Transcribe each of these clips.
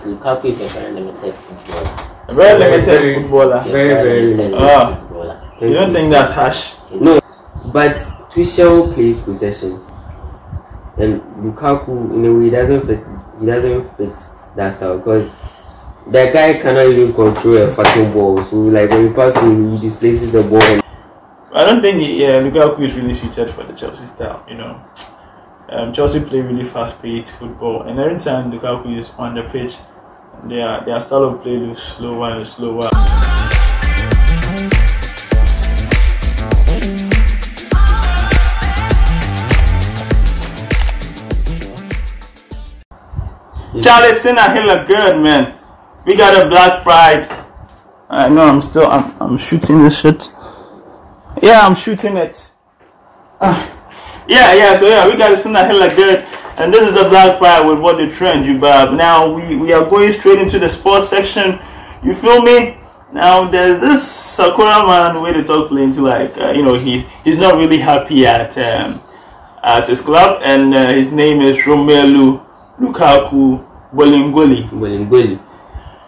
Lukaku is a very limited footballer. A very limited footballer. Very limited footballer. You don't think that's harsh? No, but Tuchel plays possession, and Lukaku in a way doesn't fit that style because that guy cannot even control a fucking ball. So like when he passes, he displaces the ball. I don't think Lukaku is really suited for the Chelsea style. You know, Chelsea play really fast-paced football, and every time Lukaku is on the pitch, their style of play looks slower and slower. Charlie Sinner, he look good, man. We got a Black Pride. I know I'm shooting this shit. Yeah, I'm shooting it. So we got a Sinner, he look good. And this is the Black Pride with What Dey trend, you bab. Now we are going straight into the sports section. You feel me? Now there's this Sakura man way to talk plenty like he's not really happy at his club, and his name is Romelu Lukaku Bolingoli.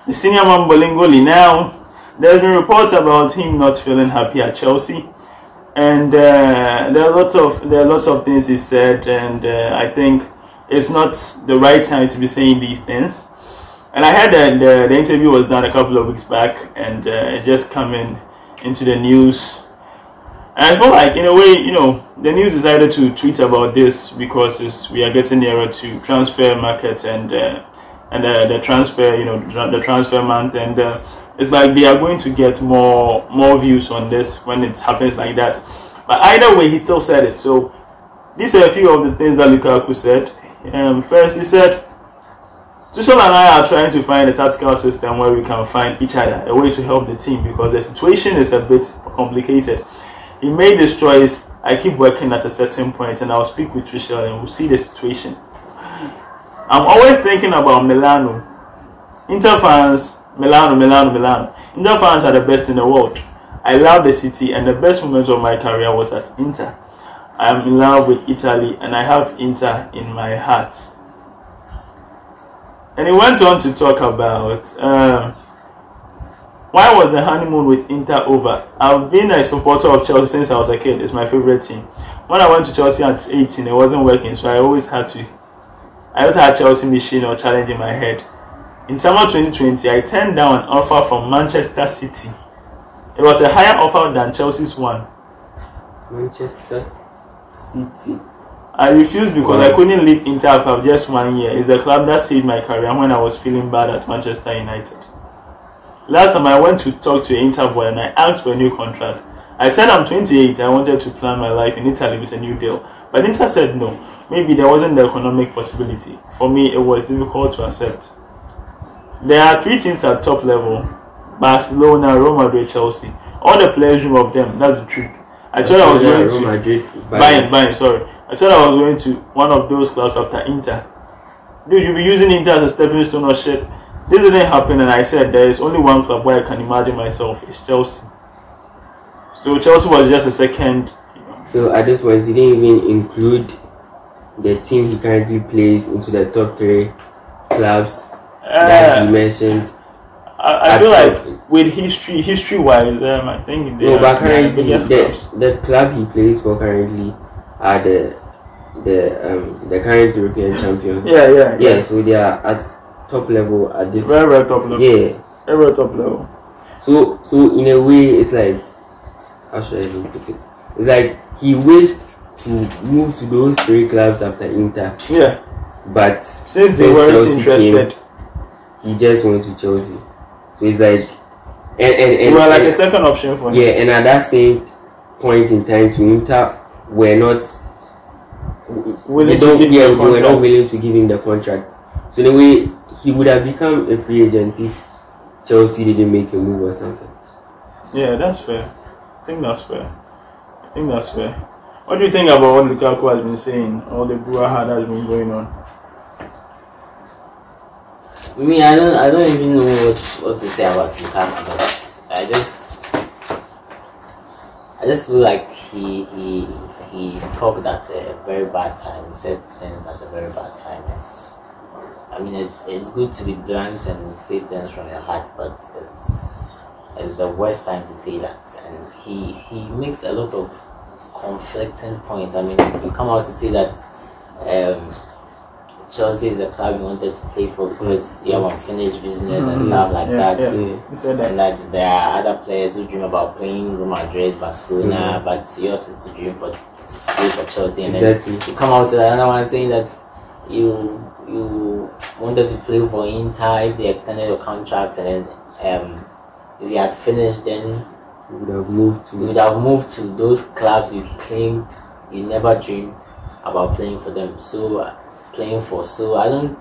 The senior man Bolingoli. Now there's been reports about him not feeling happy at Chelsea, and there are lots of things he said, and I think it's not the right time to be saying these things. And I heard that the interview was done a couple of weeks back, and it just coming into the news. And I feel like, in a way, the news decided to tweet about this because we are getting nearer to transfer market and the transfer, the transfer month, and it's like they are going to get more views on this when it happens like that. But either way, he still said it. So these are a few of the things that Lukaku said. First, he said, Tuchel and I are trying to find a tactical system where we can find each other, a way to help the team because the situation is a bit complicated. He made this choice. I keep working at a certain point and I'll speak with Tuchel and we'll see the situation. I'm always thinking about Milano. Inter fans, Milano. Inter fans are the best in the world. I love the city and the best moment of my career was at Inter. I am in love with Italy and I have Inter in my heart. And he went on to talk about why was the honeymoon with Inter over? I've been a supporter of Chelsea since I was a kid. It's my favorite team. When I went to Chelsea at 18, it wasn't working, so I always had Chelsea machine or challenge in my head. In summer 2020, I turned down an offer from Manchester City. It was a higher offer than Chelsea's one. Manchester City. I refused because I couldn't leave Inter after just 1 year. It's the club that saved my career when I was feeling bad at Manchester United. Last time I went to talk to an Inter boy and I asked for a new contract. I said I'm 28, I wanted to plan my life in Italy with a new deal. But Inter said no. Maybe there wasn't the economic possibility. For me, it was difficult to accept. There are 3 teams at top level: Barcelona, Real Madrid, Chelsea. All the players dream of them. That's the truth. I thought I was going to Bayern. Sorry, I thought I was going to one of those clubs after Inter. Dude, you'll be using Inter as a stepping stone or shit. This didn't happen, and I said there is only one club where I can imagine myself. It's Chelsea. So Chelsea was just a second. So at this point, he didn't even include the team he currently plays into the top 3 clubs that he mentioned. I feel like with history-wise, I think they but currently the club he plays for currently are the current European champions. Yeah. So they are at top level at this. Very top level. Yeah. Very top level. So in a way, it's like, how should I even put it? It's like he wished to move to those 3 clubs after Inter. Yeah. But since they weren't interested, he just went to Chelsea. So it's like, and well, like a second option for him. Yeah, and at that same point in time, to Inter were not willing to give him the contract. So in a way, he would have become a free agent if Chelsea didn't make a move or something. Yeah, that's fair. I think that's fair. What do you think about what Lukaku has been saying? All the brouhaha that has been going on. Me, I don't even know what to say about Lukaku, but I just feel like he talked at a very bad time. He said things at a very bad time. mean, it's good to be blunt and say things from your heart, but it's the worst time to say that. And he makes a lot of conflicting points. I mean, you come out to say that Chelsea is the club you wanted to play for because you have unfinished business and stuff like that. Yeah. You said that. And that there are other players who dream about playing Real Madrid, Barcelona, but yours is to dream for Chelsea. And then you come out to another one saying that you wanted to play for Inter if they extended your contract, and then if you had finished, then you would have moved to those clubs you claimed you never dreamed about playing for them. So I don't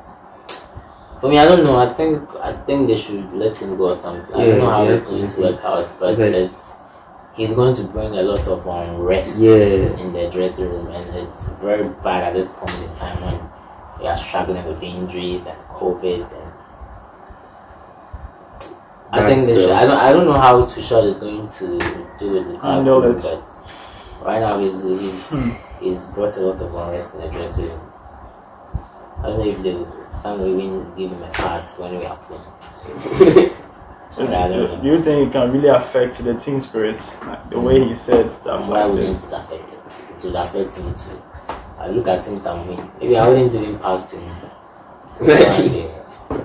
know. I think they should let him go or something. I don't know how it's going to work out, but he's going to bring a lot of unrest in the dressing room, and it's very bad at this point in time when we are struggling with injuries and COVID. And I think they should. I don't know how Tuchel is going to do it. I know that, but right now he's brought a lot of unrest in the dressing room. I don't know if some will even give him a pass when we are playing. Do you think it can really affect the team spirit, like the way he said stuff? Why wouldn't it affect it? It would affect me too. I look at him and win. Maybe I wouldn't even pass to him. So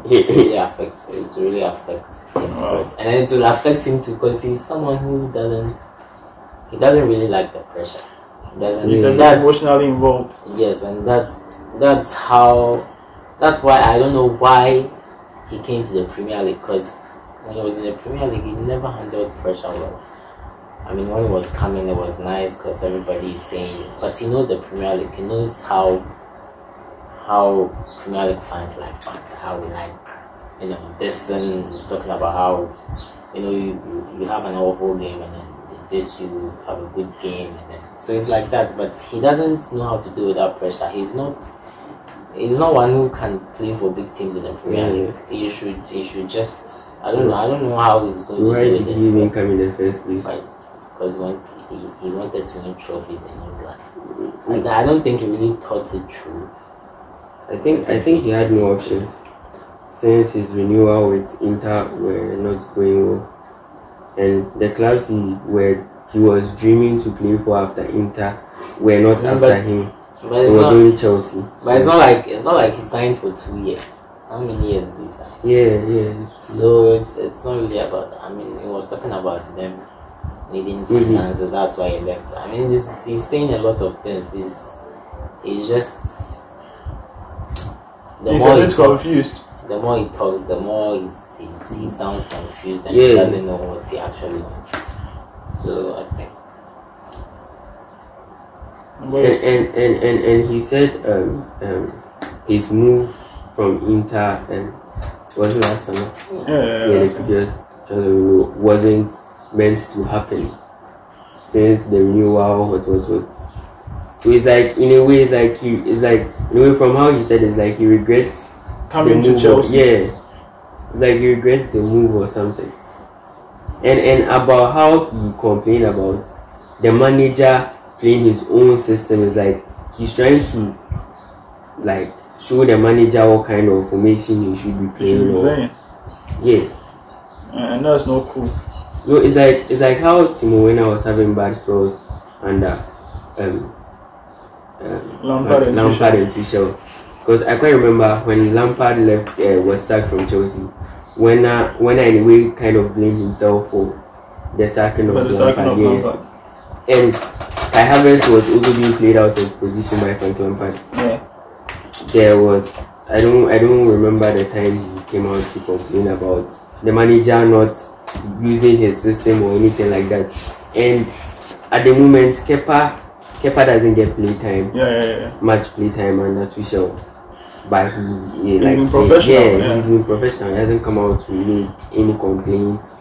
it really affects. It really affects team spirit, and then it will affect him too because he's someone who doesn't really like the pressure. He's emotionally involved. Yes, and that's why I don't know why he came to the Premier League, because when he was in the Premier League he never handled pressure well. I mean, when he was coming it was nice because everybody is saying, but he knows the Premier League, he knows how Premier League fans like banter, how we like, this and talking about how, you have an awful game and then this you have a good game, and then so it's like that. But he doesn't know how to do without pressure. He's not one who can play for big teams in the Premier League. He should just I don't know how he's going to do it. So why did he even come in the first place? Because when he wanted to win trophies in England. I don't think he really thought it through. I think he had no options since his renewal with Inter were not going well, and the clubs he was dreaming to play for after Inter were not after him. But it was only Chelsea. But it's not like he signed for 2 years. How many years did he sign? Yeah. So it's not really about that. I mean, he was talking about them needing finance, so that's why he left. I mean, he's saying a lot of things. He's just he's a bit confused. The more he talks, the more he sounds confused, and he doesn't know what he actually wants. So I think. And he said his move from Inter and was it last summer? The previous wasn't meant to happen since the renewal. What. So it's like in a way, from how he said it's like he regrets coming to Chelsea. It's like he regrets the move or something. And about how he complained about the manager playing his own system, is like he's trying to show the manager what kind of formation he should be playing. And that's not cool. No, it's like how Timo Werner was having bad spells under Lampard and Tuchel. Because I quite remember when Lampard left, was sacked from Chelsea. Werner in a way kind of blamed himself for the sacking of Lampard. And Kai Havertz was also being played out of position by Frank Lampard. There was I don't remember the time he came out to complain about the manager not using his system or anything like that. And at the moment, Kepa doesn't get playtime, much playtime under Tuchel. But he's been professional. He's been professional. He hasn't come out to make any complaints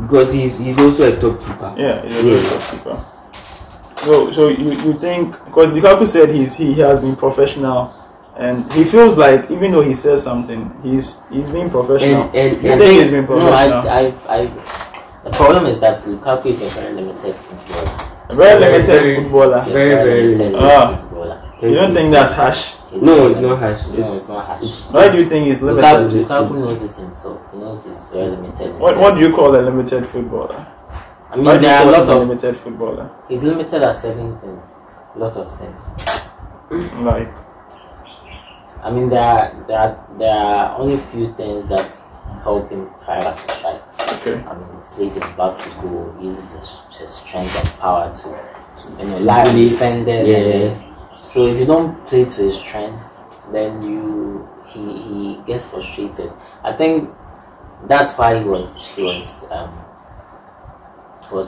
because he's also a top keeper. He's a top keeper. So you think, because Lukaku said he has been professional, and he feels like even though he says something, he's being professional. And you think he's been professional? No, the problem is that Lukaku is a very limited footballer. A very limited footballer. Very limited footballer. You don't think that's harsh? No, it's not harsh. No, it's not harsh. Why do you think it's limited? Lukaku knows it himself. He knows it's very limited. What do you call a limited footballer? I mean, there are a lot of limited footballer. He's limited at certain things. Lots of things. Like, I mean, there are only few things that help him thrive at the strike. okay. I mean, he plays his back to goal, uses his strength and power to lie defenders. Yeah. So if you don't play to his strength, then he gets frustrated. I think that's why he was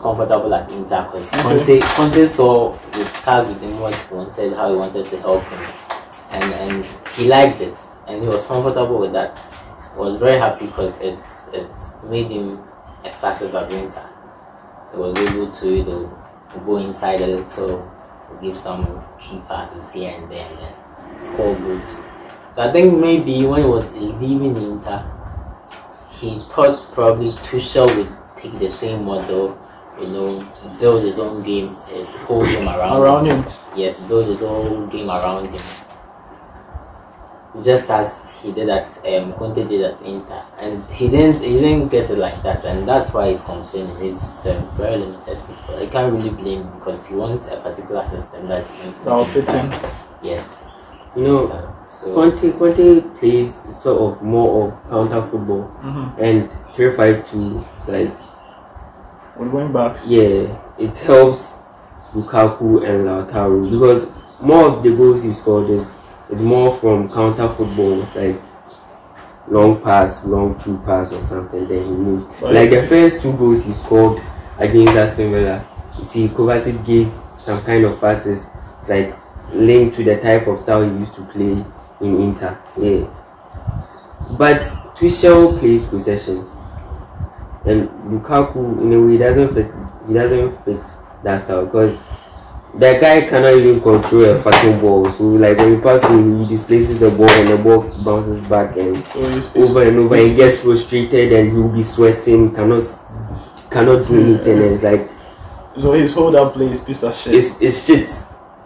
comfortable at Inter, because Conte saw his scars with him, what he wanted, how he wanted to help him, and he liked it, and he was comfortable with that. He was very happy because it made him exercise at Inter. He was able to go inside a little, give some key passes here and there, and then score goals. So I think maybe when he was leaving Inter, he thought probably Tuchel would take the same model, build his own game, hold him around him. Yes, build his own game around him, just as he did at Conte did at Inter, and he didn't get it like that, and that's why he's complaining. He's very limited football. I can't really blame him because he wants a particular system that's going to fit him. Yes, so Conte plays sort of more of counter football, and 3-5-2, like with wing backs. Yeah, it helps Lukaku and Lautaro because more of the goals he scored is more from counter football. It's like long pass, long through pass or something. Then he moves. Like the first 2 goals he scored against Aston Villa, you see Kovacic gave some kind of passes like linked to the type of style he used to play in Inter. Yeah, but Tuchel plays possession, and Lukaku in a way he doesn't fit that style because the guy cannot even control a fucking ball. So like when you pass him, he displaces the ball and the ball bounces back and over and over, and gets frustrated and he'll be sweating, cannot do anything. And it's like, so his hold up play is piece of shit. It's shit.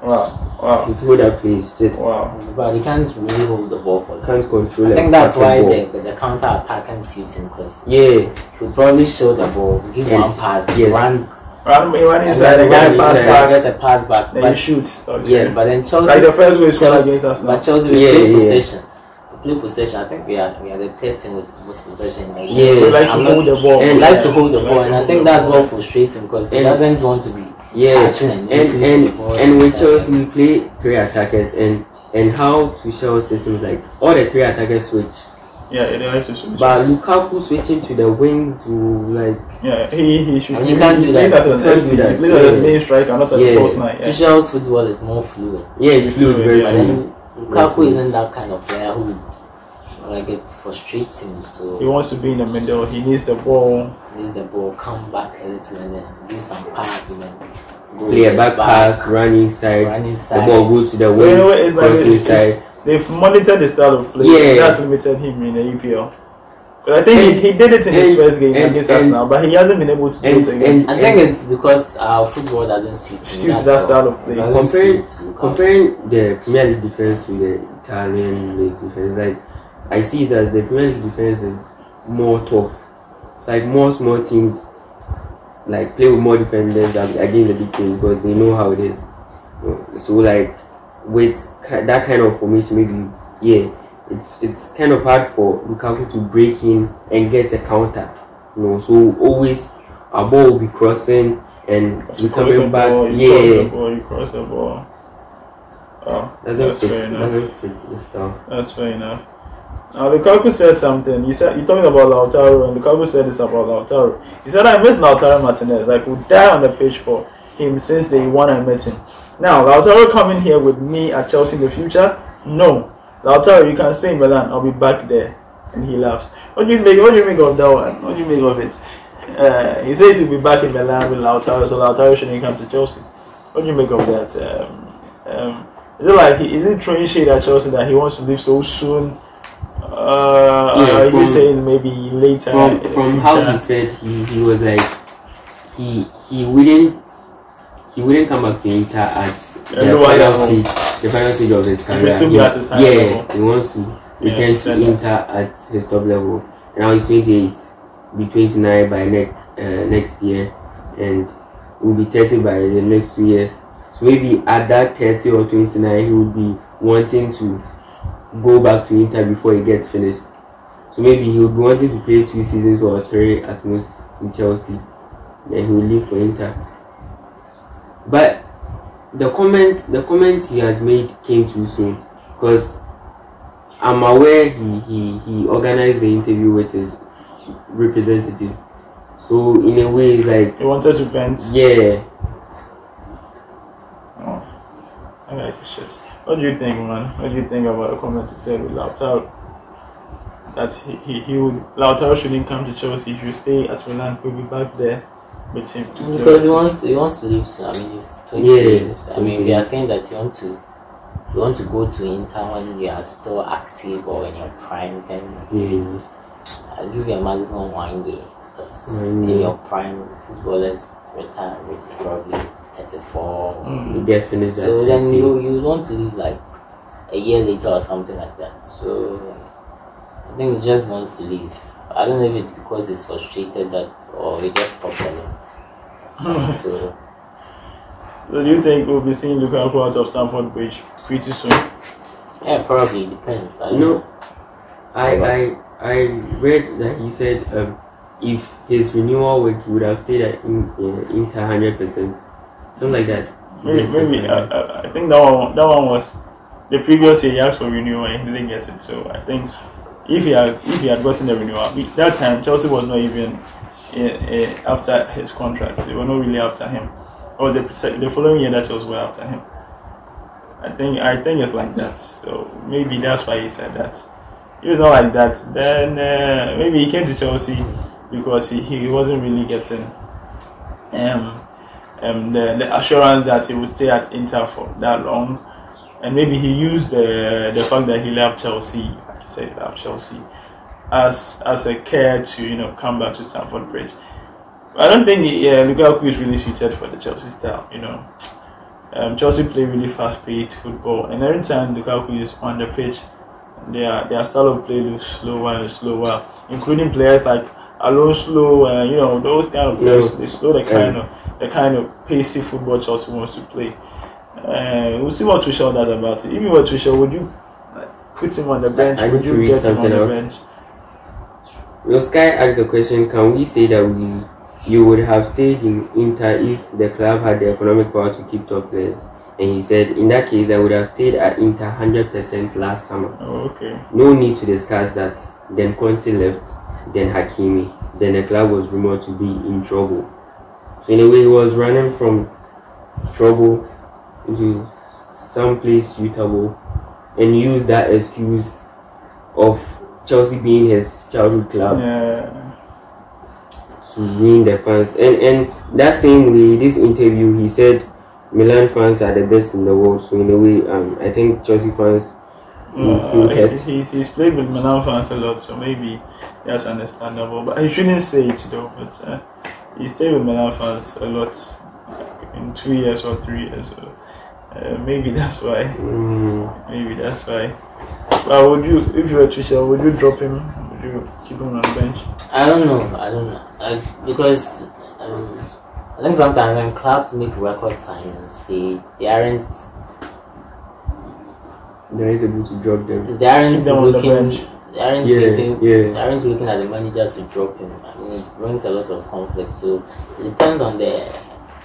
Wow. His hold up play is shit. Wow. But he can't really hold the ball for that. Can't control. I think that's why the counter attack can suit him, because he'll probably show the ball, give one pass, run inside, get a pass back, then he shoots. Okay. Yes, but then Chelsea, like the first way scored against us. But Chelsea play possession. Play possession. I think we are the third team with most possession. We like to hold the ball. And to hold the ball, and I think that's what frustrates him because he doesn't want to be catching and with Chelsea we play 3 attackers, and how Tuchel systems like all the 3 attackers switch. Yeah, they like to switch. But Lukaku switching to the wings will like. Yeah, he should. I mean, he can't do that. He plays as a main striker, not as a false nine. Tuchel's football is more fluid. Yeah, it's fluid, very fluid. But then Lukaku isn't that kind of player who it frustrates him. So he wants to be in the middle. He needs the ball. Come back a little, and then do some pass, and then play a back pass, run inside. The ball goes to the wings, inside. They've monitored the style of play. Yeah, that's limited him in the EPL. But I think he did it in his first game against us now, but he hasn't been able to do it again. I think it's because our football doesn't suit that style of play. Comparing the Premier League defense to the Italian league defense, like I see it as the Premier League defense is more tough. It's like more small teams like play with more defenders against the big teams because they know how it is. So like with that kind of formation, maybe it's kind of hard for Lukaku to break in and get a counter. So always a ball will be crossing and we coming back. You cross the ball. Oh, that's fair enough. That's fair enough. Now Lukaku said something. You talking about Lautaro, and Lukaku said this about Lautaro. He said, "I miss Lautaro Martinez. I could die on the pitch for him since day one I met him." Now Lautaro coming here with me at Chelsea in the future? No, Lautaro, you can stay in Milan. I'll be back there. And he laughs. What do you make of that one? What do you make of it? He says he'll be back in Milan with Lautaro, so Lautaro shouldn't come to Chelsea. What do you make of that? Is it throwing shade at Chelsea that he wants to leave so soon? He's saying maybe later. From how he said, he was like he wouldn't come back to Inter at the final stage of his career. Still be at his high level. He wants to return to Inter at his top level. Now he's 28, be 29 by next year, and will be 30 by the next 2 years. So maybe at that 30 or 29, he would be wanting to go back to Inter before he gets finished. So maybe he would be wanting to play 2 seasons or 3 at most in Chelsea. Then he will leave for Inter. But the comment he has made came too soon, because I'm aware he organized the interview with his representatives. So in a way, it's like he wanted to vent. Yeah. Oh, that's shit. What do you think, man? What do you think about the comment he said with Lautaro? That he would, Lautaro shouldn't come to Chelsea. He should stay at Milan. He'll be back there with him. Because he wants to leave soon. I mean, he's 20 years. I mean, they are saying that you want to go to Inter when you are still active or in your prime. Then I'll give you a maximum 1 year. Because in your prime, footballers retire probably 34. You get finished. So then you want to leave like a year later or something like that. So I think he just wants to leave. I don't know if it's because he's frustrated that, or he just stopped selling. So do you think we'll be seeing Lukaku out of Stamford Bridge pretty soon? Yeah, probably. Depends. I read that he said if his renewal would have stayed at Inter 100%, something like that. Maybe I think that one was the previous year he asked for renewal and he didn't get it. So I think if he had gotten the renewal, that time Chelsea was not even after his contract. They were not really after him. Or the following year that Chelsea were after him. I think it's like that. So maybe that's why he said that. If it's not like that, then maybe he came to Chelsea because he wasn't really getting the assurance that he would stay at Inter for that long, and maybe he used the fact that he left Chelsea, like he said, he left Chelsea, as a care to come back to Stamford Bridge. I don't think Lukaku is really suited for the Chelsea style. Chelsea play really fast-paced football, and every time Lukaku is on the pitch, their style of play looks slower and slower, including players like Alonso and those kind of players. They slow the kind of pacey football Chelsea wants to play. We'll see what Tuchel does about it. If you were Tuchel, would you put him on the bench? Would you get him on the bench? Sky asked the question: can we say that you would have stayed in Inter if the club had the economic power to keep top players? And he said, in that case, I would have stayed at Inter 100% last summer. Oh, okay. No need to discuss that. Then Conte left, then Hakimi. Then the club was rumored to be in trouble. So in a way, he was running from trouble into someplace suitable and used that excuse of Chelsea being his childhood club to ruin the fans. And that same way, this interview, he said Milan fans are the best in the world. So in a way, I think Chelsea fans feel hurt. He's played with Milan fans a lot, so maybe that's understandable. But he shouldn't say it though. But he stayed with Milan fans a lot, like in 2 years or 3 years. So maybe that's why. Maybe that's why. But would you, if you were Tuchel, would you drop him? Would you keep him on the bench? I don't know. Because I think sometimes when clubs make record signings, they aren't able to drop them. They aren't looking. They aren't looking at the manager to drop him. I mean, it brings a lot of conflict. So it depends on the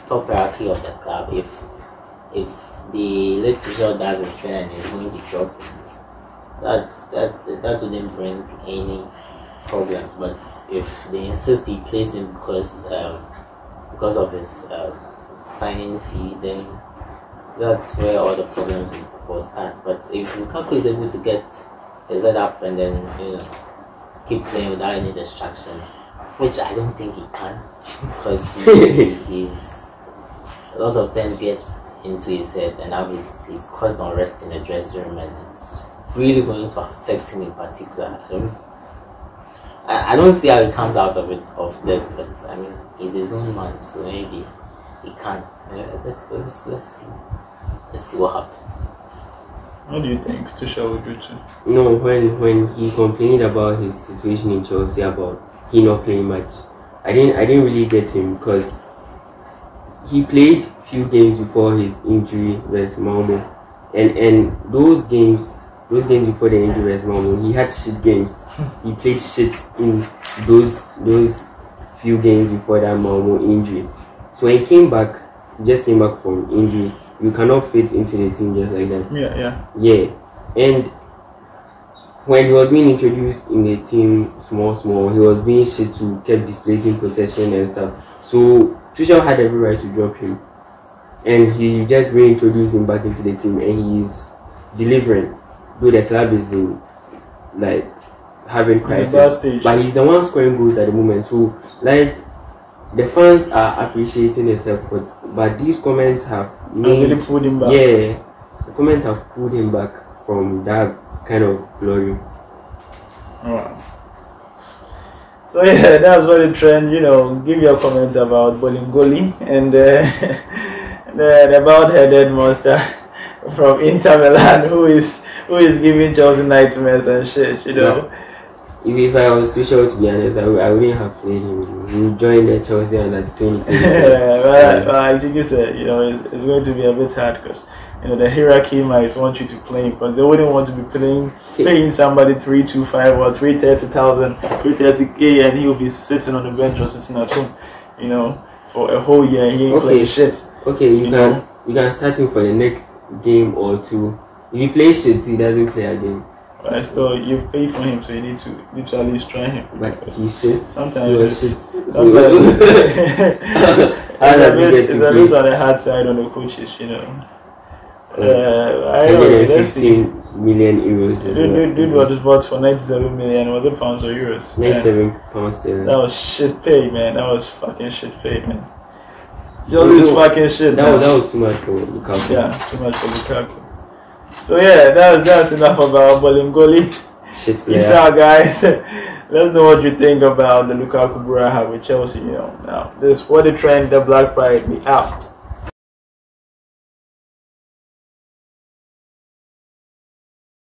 top hierarchy of the club. If the late Tuchel does his thing and is going to drop him, that wouldn't bring any problems. But if they insist he plays him because of his signing fee, then that's where all the problems will start. But if Lukaku is able to get his head up and then keep playing without any distractions, which I don't think he can, because he's a lot of things get into his head, and now he's caused unrest in the dressing room, and it's really going to affect him in particular. I don't see how he comes out of this, but I mean, he's his own man, so maybe he can. Let's see. let's see what happens. What do you think Tuchel will do too? No, when he complained about his situation in Chelsea about he not playing much, I didn't really get him because he played few games before his injury versus Malmo, and those games before the injury versus Malmo, he had shit games. He played shit in those few games before that Malmo injury. So when he came back, just came back from injury. You cannot fit into the team just like that. Yeah. And when he was being introduced in the team small, he was being shit too, kept displacing possession and stuff. So Tuchel had every right to drop him, and he just reintroduced him back into the team, and he's delivering. Though the club is in like having crisis, but he's the one scoring goals at the moment. So like, the fans are appreciating his efforts, but these comments have really pulled him back. Yeah, the comments have pulled him back from that kind of glory. Wow. So yeah, that's what the trend. Give your comments about Bolingoli and the bald-headed monster from Inter Milan who is giving Chelsea nightmares and shit. Yeah. If I was Tuchel, to be honest, I wouldn't have played him. He would join the Chelsea under 20. Like you said, it's going to be a bit hard because the hierarchy might want you to play, but they wouldn't want to be playing somebody 325 or 330,000, 330k, and he'll be sitting on the bench or sitting at home, for a whole year. He ain't playing shit. Okay, you can start him for the next game or two. If he plays shit, he doesn't play again. But still, you've paid for him, so you need to at least try him. But he shit. Sometimes it's shit. a bit on the hard side on the coaches, I don't know. 15 million euros. Dude was bought for 97 million. Was it pounds or euros? 97 pounds sterling. That was shit paid, man. That was fucking shit paid, man. This fucking shit. That was too much for Lukaku. Yeah, too much for Lukaku. So yeah, that's enough about Bolingoli. Shit, Peace out, guys. Let us know what you think about the Lukaku Braha with Chelsea. Now, this What Dey trend, the Black Friday. We out.